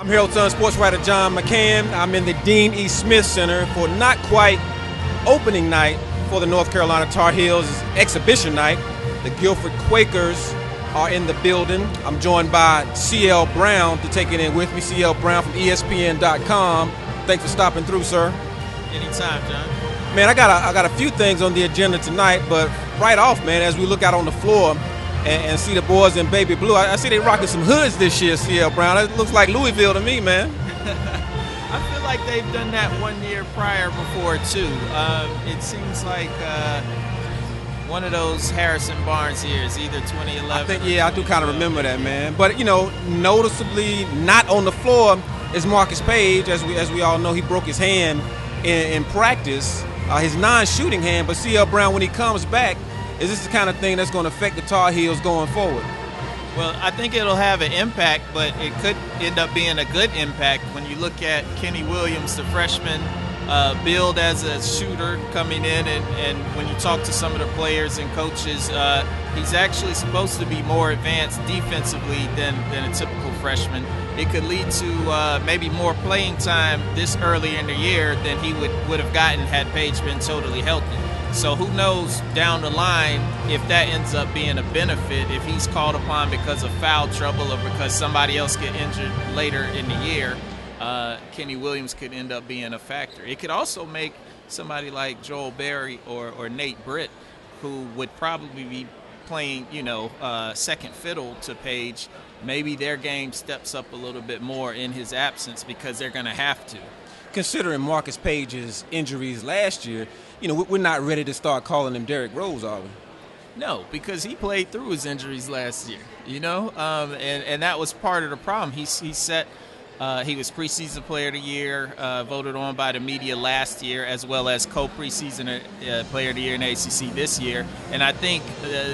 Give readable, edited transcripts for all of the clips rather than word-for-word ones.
I'm Herald-Sun sports writer John McCann. I'm in the Dean E. Smith Center for not quite opening night for the North Carolina Tar Heels. It's exhibition night. The Guilford Quakers are in the building. I'm joined by C.L. Brown to take it in with me. C.L. Brown from ESPN.com. Thanks for stopping through, sir. Anytime, John. Man, I got a few things on the agenda tonight, but right off, man, as we look out on the floor and see the boys in baby blue, I see they rocking some hoods this year, C.L. Brown. It looks like Louisville to me, man. I feel like they've done that 1 year prior before, too. It seems like one of those Harrison Barnes years, either 2011 I do kind of remember that, man. But, noticeably not on the floor is Marcus Page. As we all know, he broke his hand in practice, his non-shooting hand. But C.L. Brown, when he comes back, is this the kind of thing that's going to affect the Tar Heels going forward? Well, I think it'll have an impact, but it could end up being a good impact when you look at Kenny Williams, the freshman, billed as a shooter coming in, and when you talk to some of the players and coaches, he's actually supposed to be more advanced defensively than a typical freshman. It could lead to maybe more playing time this early in the year than he would have gotten had Page been totally healthy. So who knows down the line if that ends up being a benefit, if he's called upon because of foul trouble or because somebody else get injured later in the year. Kenny Williams could end up being a factor. It could also make somebody like Joel Berry or Nate Britt, who would probably be playing, second fiddle to Page, maybe their game steps up a little bit more in his absence because they're going to have to. Considering Marcus Page's injuries last year, we're not ready to start calling him Derrick Rose, are we? No, because he played through his injuries last year, and that was part of the problem. He was preseason player of the year, voted on by the media last year, as well as co-preseason player of the year in the ACC this year. And I think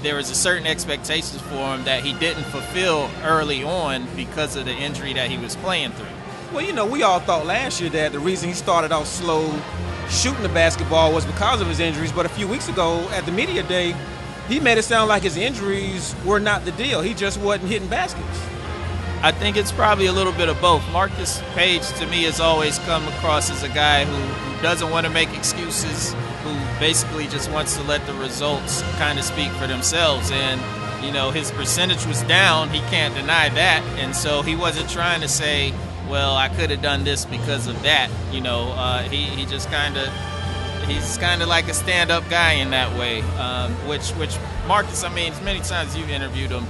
there was a certain expectations for him that he didn't fulfill early on because of the injury that he was playing through. Well, we all thought last year that the reason he started off slow shooting the basketball was because of his injuries. But a few weeks ago at the media day, he made it sound like his injuries were not the deal. He just wasn't hitting baskets. I think it's probably a little bit of both. Marcus Page, to me, has always come across as a guy who doesn't want to make excuses, who basically just wants to let the results kind of speak for themselves. And, his percentage was down. He can't deny that. And so he wasn't trying to say, well, I could have done this because of that. He just he's kind of like a stand-up guy in that way, which Marcus, many times you've interviewed him,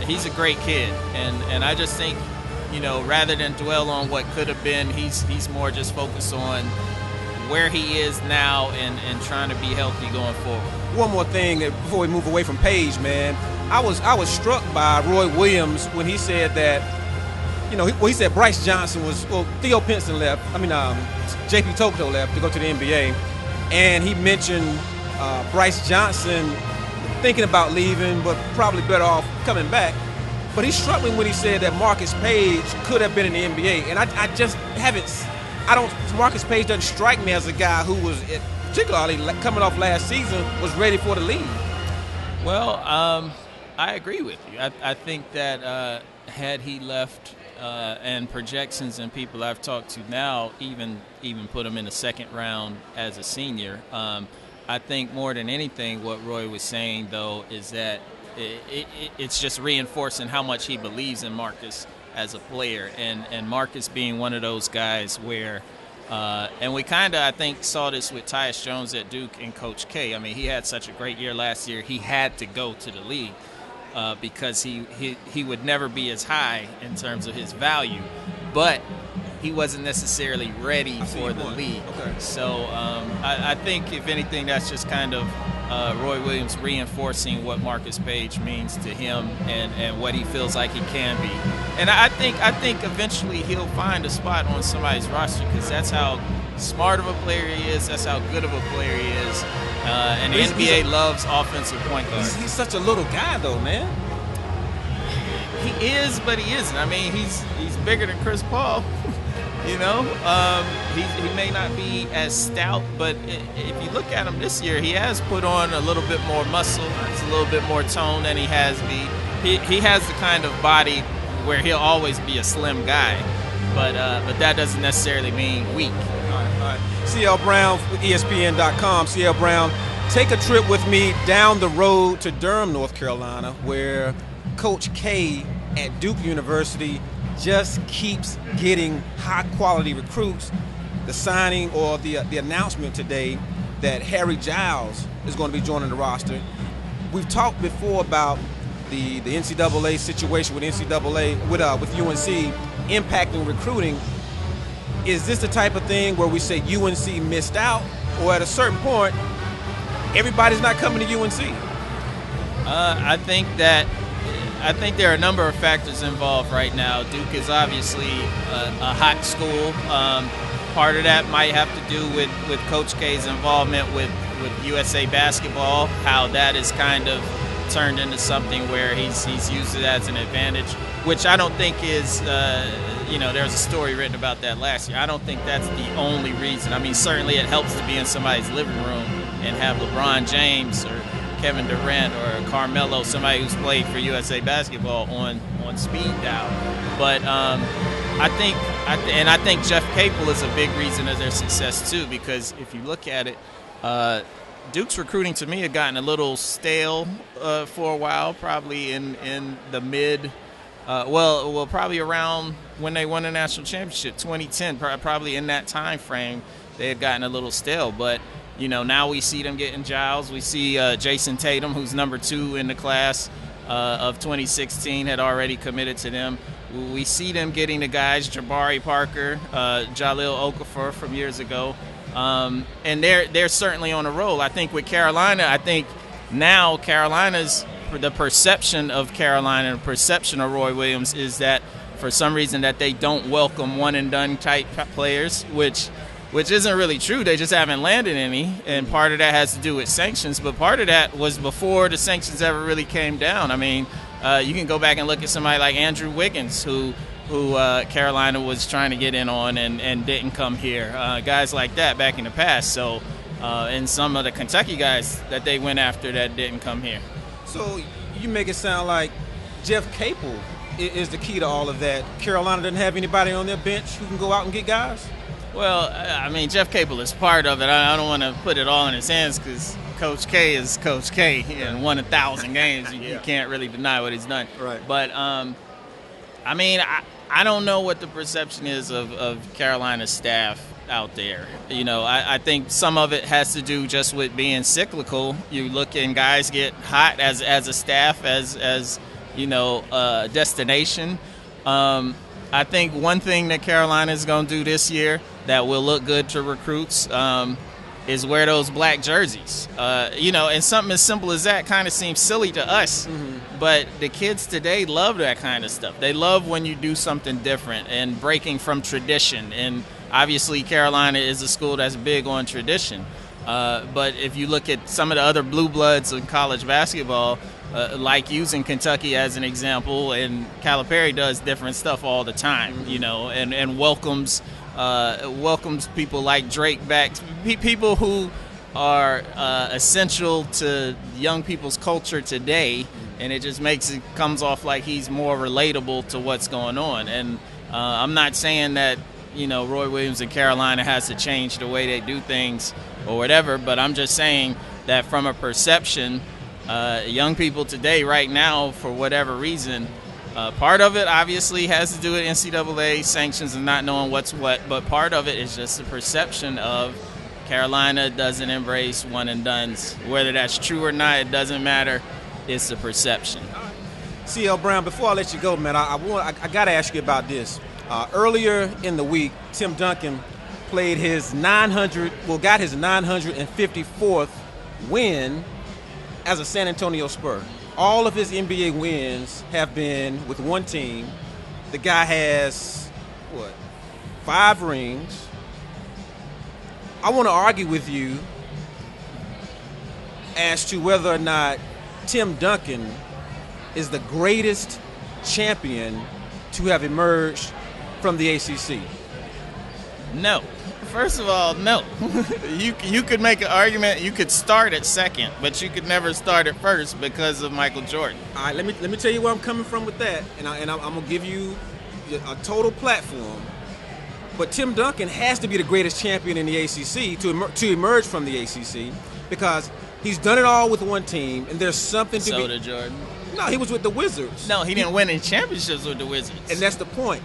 he's a great kid, and I just think, rather than dwell on what could have been, he's more just focused on where he is now and trying to be healthy going forward. One more thing before we move away from Page, man. I was struck by Roy Williams when he said that, he said Bryce Johnson Theo Pinson left. J.P. Tokto left to go to the NBA, and he mentioned Bryce Johnson thinking about leaving, but probably better off coming back. But he struck me when he said that Marcus Page could have been in the NBA, and I just haven't. Marcus Page doesn't strike me as a guy who was, particularly coming off last season, was ready for the league. Well, I agree with you. I think that had he left, and projections and people I've talked to now even put him in the second round as a senior. I think more than anything what Roy was saying, though, is that it's just reinforcing how much he believes in Marcus as a player. And Marcus being one of those guys where and we kind of, I think, saw this with Tyus Jones at Duke and Coach K. He had such a great year last year. He had to go to the league because he would never be as high in terms of his value. But he wasn't necessarily ready for the league. Okay. So I think, if anything, that's just kind of Roy Williams reinforcing what Marcus Page means to him and what he feels like he can be. And I think eventually he'll find a spot on somebody's roster because that's how smart of a player he is. That's how good of a player he is. And the NBA loves offensive point guards. He's such a little guy, though, man. He is, but he isn't. He's bigger than Chris Paul. He may not be as stout, but if you look at him this year, he has put on a little bit more muscle. It's a little bit more tone than he has been. He has the kind of body where he'll always be a slim guy. but that doesn't necessarily mean weak. All right. CL Brown with ESPN.com. CL Brown, take a trip with me down the road to Durham, North Carolina, where Coach K at Duke University just keeps getting high-quality recruits. The signing or the announcement today that Harry Giles is going to be joining the roster. We've talked before about the NCAA situation with UNC impacting recruiting. Is this the type of thing where we say UNC missed out, or at a certain point, everybody's not coming to UNC? I think there are a number of factors involved right now. Duke is obviously a hot school. Part of that might have to do with Coach K's involvement with USA Basketball, how that is kind of turned into something where he's used it as an advantage, which I don't think is, there's a story written about that last year. I don't think that's the only reason. I mean, certainly it helps to be in somebody's living room and have LeBron James or Kevin Durant or Carmelo, somebody who's played for USA Basketball on speed dial. But I think Jeff Capel is a big reason of their success too, because if you look at it, Duke's recruiting to me had gotten a little stale for a while, probably in the mid, probably around when they won the national championship, 2010, probably in that time frame, they had gotten a little stale. But now we see them getting Giles. We see Jason Tatum, who's number 2 in the class of 2016, had already committed to them. We see them getting the guys, Jabari Parker, Jalil Okafor from years ago. And they're certainly on a roll. I think with Carolina, now Carolina's, the perception of Carolina, the perception of Roy Williams is that for some reason that they don't welcome one-and-done type players, which isn't really true. They just haven't landed any, and part of that has to do with sanctions, but part of that was before the sanctions ever really came down. I mean, you can go back and look at somebody like Andrew Wiggins, who Carolina was trying to get in on and didn't come here. Guys like that back in the past. So, and some of the Kentucky guys that they went after that didn't come here. So you make it sound like Jeff Capel is the key to all of that. Carolina doesn't have anybody on their bench who can go out and get guys? Well, I mean, Jeff Capel is part of it. I don't want to put it all in his hands because Coach K is Coach K and won 1,000 games. You can't really deny what he's done. Right. But, I mean, I don't know what the perception is of Carolina's staff out there. I think some of it has to do just with being cyclical. You look and guys get hot as a staff, as a destination. I think one thing that Carolina is going to do this year that will look good to recruits is wear those black jerseys. And something as simple as that kind of seems silly to us, but the kids today love that kind of stuff. They love when you do something different and breaking from tradition. And obviously Carolina is a school that's big on tradition. But if you look at some of the other blue bloods in college basketball, like using Kentucky as an example, and Calipari does different stuff all the time, and welcomes people like Drake back, people who are essential to young people's culture today, and it just comes off like he's more relatable to what's going on. And I'm not saying that Roy Williams in Carolina has to change the way they do things or whatever, but I'm just saying that from a perception, young people today right now, for whatever reason, part of it obviously has to do with NCAA sanctions and not knowing what's what, but part of it is just the perception of Carolina doesn't embrace one-and-dones. Whether that's true or not, it doesn't matter. It's the perception. CL Brown, before I let you go, man, I got to ask you about this. Earlier in the week, Tim Duncan got his 954th win as a San Antonio Spur. All of his NBA wins have been with one team. The guy has, 5 rings. I want to argue with you as to whether or not Tim Duncan is the greatest champion to have emerged from the ACC. No. First of all, no. You could make an argument. You could start at second, but you could never start at first because of Michael Jordan. All right, let me tell you where I'm coming from with that, and I'm gonna give you a total platform. But Tim Duncan has to be the greatest champion in the ACC to emerge from the ACC because he's done it all with one team, and there's something to be. So did Jordan. No, he was with the Wizards. No, he didn't win any championships with the Wizards. And that's the point.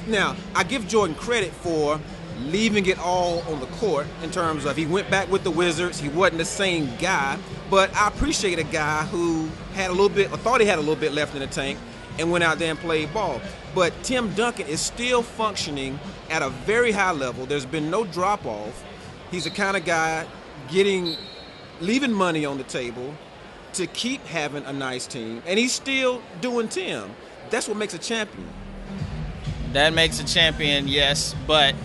Now, I give Jordan credit for leaving it all on the court in terms of he went back with the Wizards. He wasn't the same guy, but I appreciate a guy who had a little bit, or thought he had a little bit left in the tank, and went out there and played ball. But Tim Duncan is still functioning at a very high level. There's been no drop-off. He's the kind of guy leaving money on the table to keep having a nice team, and he's still doing Tim. That's what makes a champion. That makes a champion, yes, but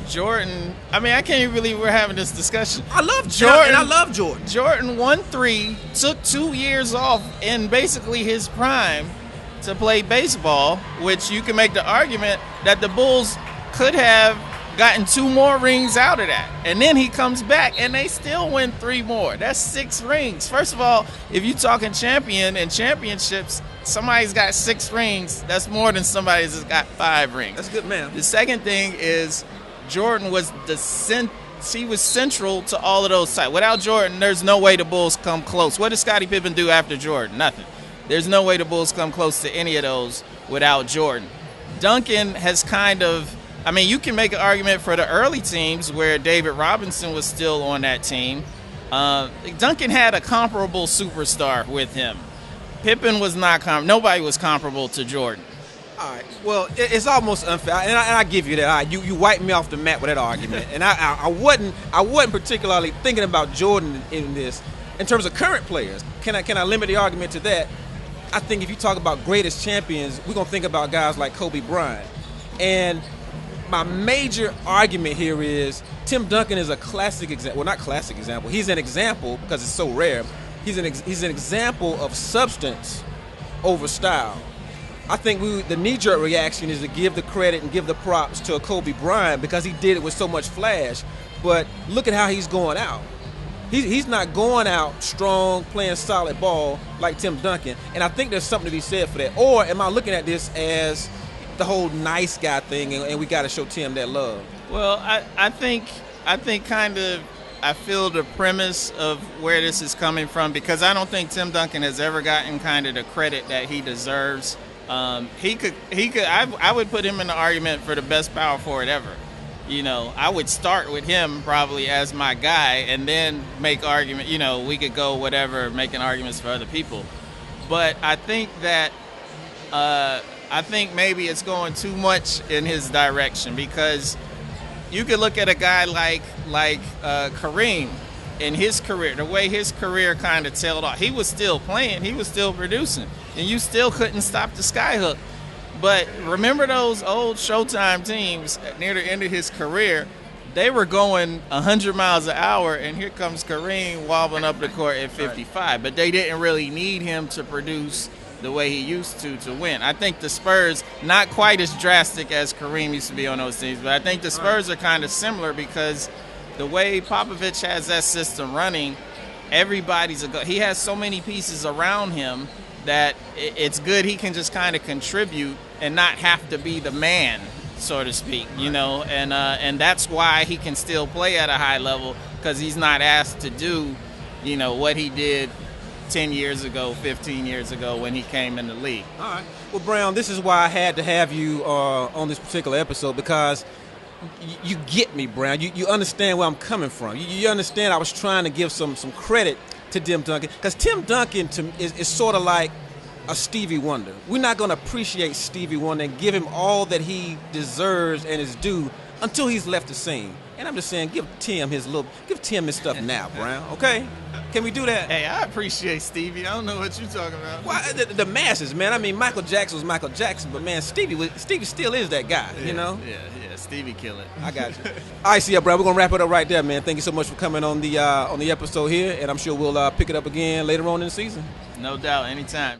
Jordan, I mean, I can't even believe we're having this discussion. I love Jordan. I love Jordan. Jordan won 3, took 2 years off in basically his prime to play baseball, which you can make the argument that the Bulls could have gotten 2 more rings out of that. And then he comes back, and they still win 3 more. That's 6 rings. First of all, if you're talking champion and championships, somebody's got 6 rings. That's more than somebody that's got 5 rings. That's good, man. The second thing is Jordan was he was central to all of those types. Without Jordan, there's no way the Bulls come close. What did Scottie Pippen do after Jordan? Nothing. There's no way the Bulls come close to any of those without Jordan. Duncan has kind of, I mean, you can make an argument for the early teams where David Robinson was still on that team. Duncan had a comparable superstar with him. Pippen was not nobody was comparable to Jordan. All right. Well, it's almost unfair, and I give you that. All right, you wiped me off the mat with that argument, and I wasn't particularly thinking about Jordan in this in terms of current players. Can I limit the argument to that? I think if you talk about greatest champions, we're gonna think about guys like Kobe Bryant, and my major argument here is Tim Duncan is a classic example. Well, not classic example. He's an example because it's so rare. He's an example of substance over style. I think the knee-jerk reaction is to give the credit and give the props to a Kobe Bryant because he did it with so much flash. But look at how he's going out. He's not going out strong, playing solid ball like Tim Duncan. And I think there's something to be said for that. Or am I looking at this as the whole nice guy thing and we got to show Tim that love? Well, I think kind of I feel the premise of where this is coming from because I don't think Tim Duncan has ever gotten kind of the credit that he deserves. I would put him in the argument for the best power forward ever. You know, I would start with him probably as my guy and then make argument, you know, we could go whatever, making arguments for other people. But I think that, I think maybe it's going too much in his direction because you could look at a guy like Kareem in his career, the way his career kind of tailed off. He was still playing, he was still producing, and you still couldn't stop the skyhook. But remember those old Showtime teams near the end of his career, they were going 100 miles an hour, and here comes Kareem wobbling up the court at 55. But they didn't really need him to produce the way he used to win. I think the Spurs, not quite as drastic as Kareem used to be on those teams, but I think the Spurs are kind of similar because the way Popovich has that system running, he has so many pieces around him that it's good he can just kind of contribute and not have to be the man, so to speak, you know, and that's why he can still play at a high level because he's not asked to do, you know, what he did 10 years ago, 15 years ago when he came in the league. All right. Well, Brown, this is why I had to have you on this particular episode because you get me, Brown. You understand where I'm coming from. You understand I was trying to give some credit to Tim Duncan because Tim Duncan is sort of like a Stevie Wonder. We're not going to appreciate Stevie Wonder and give him all that he deserves and is due until he's left the scene. And I'm just saying, give Tim his stuff now, Brown. Okay? Can we do that? Hey, I appreciate Stevie. I don't know what you're talking about. Well, the masses, man. I mean, Michael Jackson was Michael Jackson, but man, Stevie still is that guy. Yeah, you know? Yeah. Stevie kill it. I got you. All right, see ya, Brown. We're gonna wrap it up right there, man. Thank you so much for coming on the episode here, and I'm sure we'll pick it up again later on in the season. No doubt, anytime.